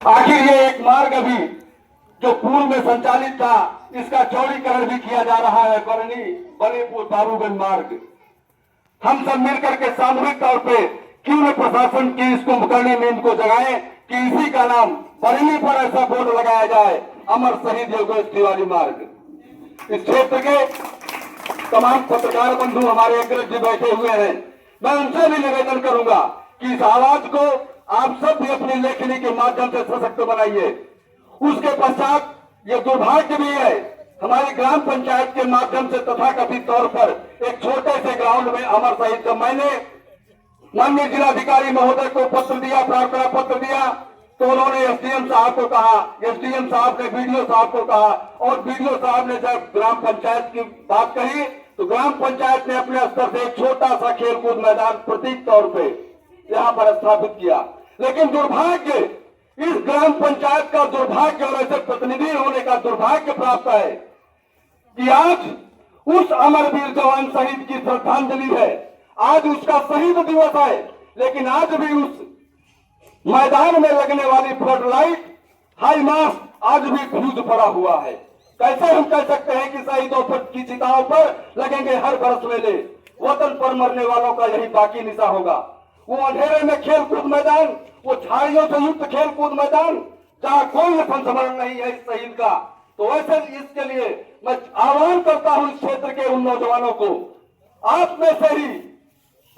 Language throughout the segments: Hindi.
आखिर ये एक मार्ग अभी जो पूर्व में संचालित था, इसका चौड़ीकरण भी किया जा रहा है। बरनी बनीपुर बाबूगंज मार्ग हम सब मिलकर के सामूहिक तौर पे क्यों न प्रशासन की इस कुंभकर्णी नींद को जगाएं कि इसी का नाम बरनी पर ऐसा बोर्ड लगाया जाए, अमर शहीद योगेश तिवारी मार्ग। इस क्षेत्र के तमाम पत्रकार बंधु हमारे अग्रज जी बैठे हुए हैं, मैं उनसे भी निवेदन करूंगा कि इस आवाज को आप सब भी अपनी लेखनी के माध्यम से सशक्त बनाइए। उसके पश्चात ये दुर्भाग्य भी है, हमारी ग्राम पंचायत के माध्यम से तथाकथित तौर पर एक छोटे से ग्राउंड में अमर शहीद का मैंने माननीय जिलाधिकारी महोदय को पत्र दिया, प्रार्थना पत्र दिया, तो उन्होंने एसडीएम साहब को कहा, एसडीएम साहब ने बीडीओ साहब को कहा, और बीडीओ साहब ने जब ग्राम पंचायत की बात कही तो ग्राम पंचायत ने अपने स्तर से एक छोटा सा खेलकूद मैदान प्रतीक तौर पे यहाँ पर स्थापित किया। लेकिन दुर्भाग्य, इस ग्राम पंचायत का दुर्भाग्य और ऐसे प्रतिनिधि होने का दुर्भाग्य प्राप्त है कि आज उस अमरवीर जवान शहीद की श्रद्धांजलि है, आज उसका शहीद दिवस है, लेकिन आज भी उस मैदान में लगने वाली फ्लड लाइट, हाई मास्ट आज भी फ्यूज पड़ा हुआ है। कैसे हम कह सकते हैं कि शहीदों पर की चिताओं पर लगेंगे हर बरस मेले, वतन पर मरने वालों का यही बाकी निशा होगा। वो अंधेरे में खेल कूद मैदान, वो झाड़ियों से युक्त खेल कूद मैदान जहाँ कोई संस्मरण नहीं है इस शहीद का, तो वैसे इसके लिए मैं आह्वान करता हूं इस क्षेत्र के उन नौजवानों को, आप में से ही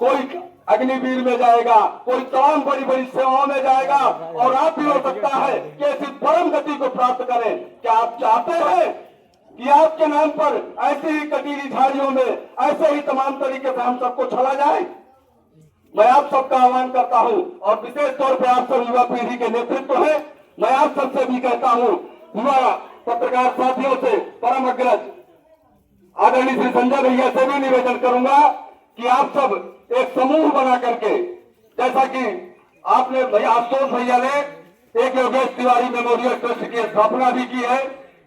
कोई अग्निवीर में जाएगा, कोई तमाम बड़ी बड़ी सेवाओं में जाएगा, और आप भी हो सकता है कि ऐसी परम गति को प्राप्त करें। क्या आप चाहते हैं कि आपके नाम पर ऐसी ही कटीली झाड़ियों में ऐसे ही तमाम तरीके से हम सबको छला जाए? मैं आप सबका आह्वान करता हूं, और विशेष तौर पर आप सब युवा पीढ़ी के नेतृत्व है, मैं आप सबसे भी कहता हूं, युवा पत्रकार साथियों से, परम अग्रज आदरणीय श्री संजय भैया से भी निवेदन करूंगा कि आप सब एक समूह बना करके, जैसा कि आपने भैया आशुतोष भैया ने एक योगेश तिवारी मेमोरियल ट्रस्ट की स्थापना भी की है,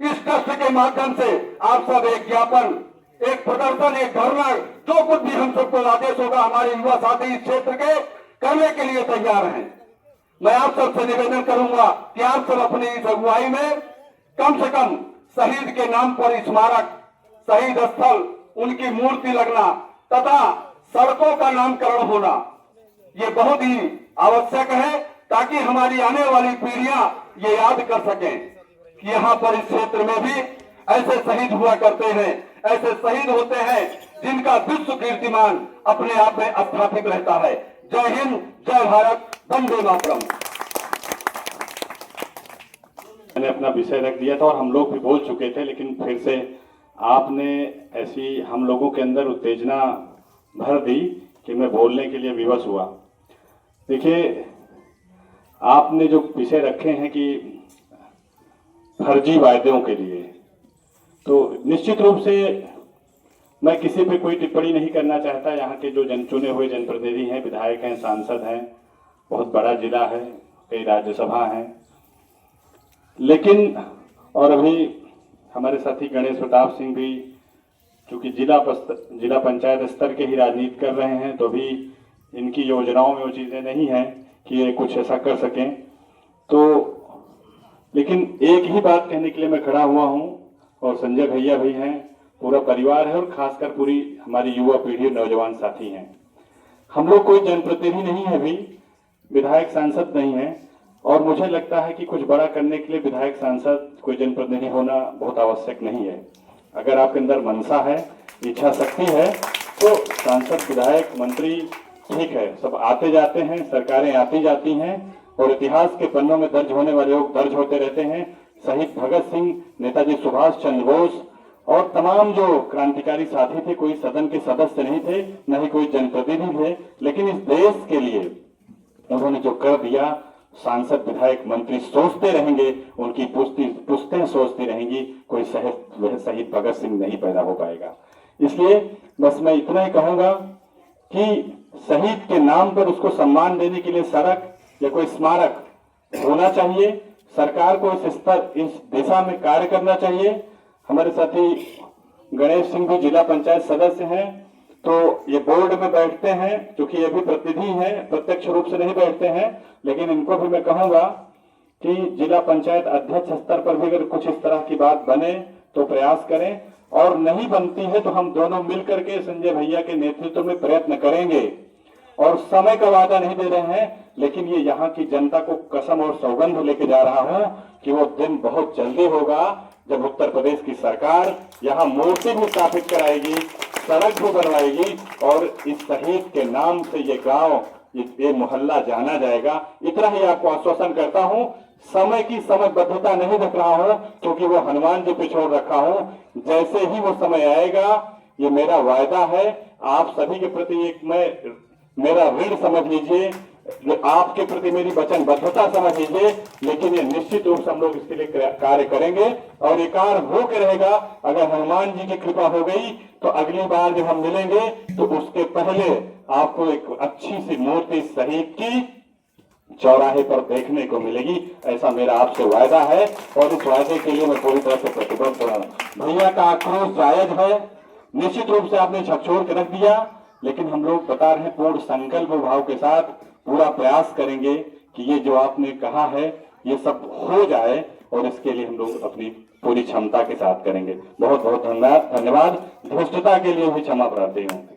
इस ट्रस्ट के माध्यम से आप सब एक ज्ञापन, एक प्रदर्शन, एक धरना, जो कुछ भी हम सबको आदेश होगा हमारे युवा साथी इस क्षेत्र के करने के लिए तैयार हैं। मैं आप सबसे निवेदन करूंगा कि आप सब अपनी इस अगुवाई में कम से कम शहीद के नाम पर स्मारक, शहीद स्थल, उनकी मूर्ति लगना तथा सड़कों का नामकरण होना, ये बहुत ही आवश्यक है, ताकि हमारी आने वाली पीढ़ियां ये याद कर सकें कि यहाँ पर इस क्षेत्र में भी ऐसे शहीद हुआ करते हैं, ऐसे शहीद होते हैं जिनका विश्व कीर्तिमान अपने आप में स्थापित रहता है। जय हिंद, जय भारत, वंदे मातरम। मैंने अपना विषय रख दिया था और हम लोग भी बोल चुके थे, लेकिन फिर से आपने ऐसी हम लोगों के अंदर उत्तेजना भर दी कि मैं बोलने के लिए विवश हुआ। देखिए, आपने जो विषय रखे हैं कि फर्जी वायदों के लिए, तो निश्चित रूप से मैं किसी पे कोई टिप्पणी नहीं करना चाहता। यहाँ के जो चुने हुए जनप्रतिनिधि हैं, विधायक हैं, सांसद हैं, बहुत बड़ा जिला है, कई राज्यसभा हैं, लेकिन और अभी हमारे साथी गणेश प्रताप सिंह भी क्योंकि जिला पंचायत स्तर के ही राजनीति कर रहे हैं, तो भी इनकी योजनाओं में वो चीज़ें नहीं हैं कि ये कुछ ऐसा कर सकें। तो लेकिन एक ही बात कहने के लिए मैं खड़ा हुआ हूँ, और संजय भैया भी हैं, पूरा परिवार है, और खासकर पूरी हमारी युवा पीढ़ी और नौजवान साथी हैं। हम लोग कोई जनप्रतिनिधि नहीं है, अभी विधायक सांसद नहीं है, और मुझे लगता है कि कुछ बड़ा करने के लिए विधायक सांसद कोई जनप्रतिनिधि होना बहुत आवश्यक नहीं है। अगर आपके अंदर मनसा है, इच्छा शक्ति है, तो सांसद, विधायक, मंत्री ठीक है, सब आते जाते हैं, सरकारें आती जाती हैं, और इतिहास के पन्नों में दर्ज होने वाले लोग दर्ज होते रहते हैं। शहीद भगत सिंह, नेताजी सुभाष चंद्र बोस और तमाम जो क्रांतिकारी साथी थे, कोई सदन के सदस्य नहीं थे, न ही कोई जनप्रतिनिधि थे, लेकिन इस देश के लिए उन्होंने जो कर दिया, सांसद, विधायक, मंत्री सोचते रहेंगे, उनकी पुश्तें सोचती रहेंगी, कोई शहीद भगत सिंह नहीं पैदा हो पाएगा। इसलिए बस मैं इतना ही कहूंगा कि शहीद के नाम पर उसको सम्मान देने के लिए सड़क या कोई स्मारक होना चाहिए। सरकार को इस दिशा में कार्य करना चाहिए। हमारे साथी गणेश सिंह भी जिला पंचायत सदस्य हैं, तो ये बोर्ड में बैठते हैं, क्योंकि ये भी प्रतिनिधि हैं, प्रत्यक्ष रूप से नहीं बैठते हैं, लेकिन इनको भी मैं कहूंगा कि जिला पंचायत अध्यक्ष स्तर पर भी अगर कुछ इस तरह की बात बने तो प्रयास करें, और नहीं बनती है तो हम दोनों मिलकर के संजय भैया के नेतृत्व में प्रयत्न करेंगे। और समय का वादा नहीं दे रहे हैं, लेकिन ये यहाँ की जनता को कसम और सौगंध लेके जा रहा हूं कि वो दिन बहुत जल्दी होगा जब उत्तर प्रदेश की सरकार यहाँ मूर्ति भी स्थापित कराएगी, सड़क भी बनवाएगी, और इस शहीद के नाम से ये गांव, ये मोहल्ला जाना जाएगा। इतना ही आपको आश्वासन करता हूं। समय की समयबद्धता नहीं रख रहा हूं, क्योंकि वो हनुमान जी पे छोड़ रखा हूं। जैसे ही वो समय आएगा, ये मेरा वायदा है आप सभी के प्रति, एक मेरा ऋण समझ लीजिए, आपके प्रति मेरी वचनबद्धता समझ लीजिए, लेकिन ये निश्चित रूप से हम लोग इसके लिए कार्य करेंगे। और ये कार्य हो के रहेगा। अगर हनुमान जी की कृपा हो गई तो अगली बार जब हम मिलेंगे तो उसके पहले आपको एक अच्छी सी मूर्ति शहीद की चौराहे पर देखने को मिलेगी, ऐसा मेरा आपसे वायदा है। और इस वायदे के लिए मैं पूरी तरह से प्रतिबद्ध हूं। भैया का आक्रोश जायज है, निश्चित रूप से आपने झकझोर के रख दिया, लेकिन हम लोग बता रहे हैं पूर्ण संकल्प भाव के साथ पूरा प्रयास करेंगे कि ये जो आपने कहा है ये सब हो जाए, और इसके लिए हम लोग अपनी पूरी क्षमता के साथ करेंगे। बहुत बहुत धन्यवाद। धृष्टता के लिए भी क्षमा प्रार्थी हूँ।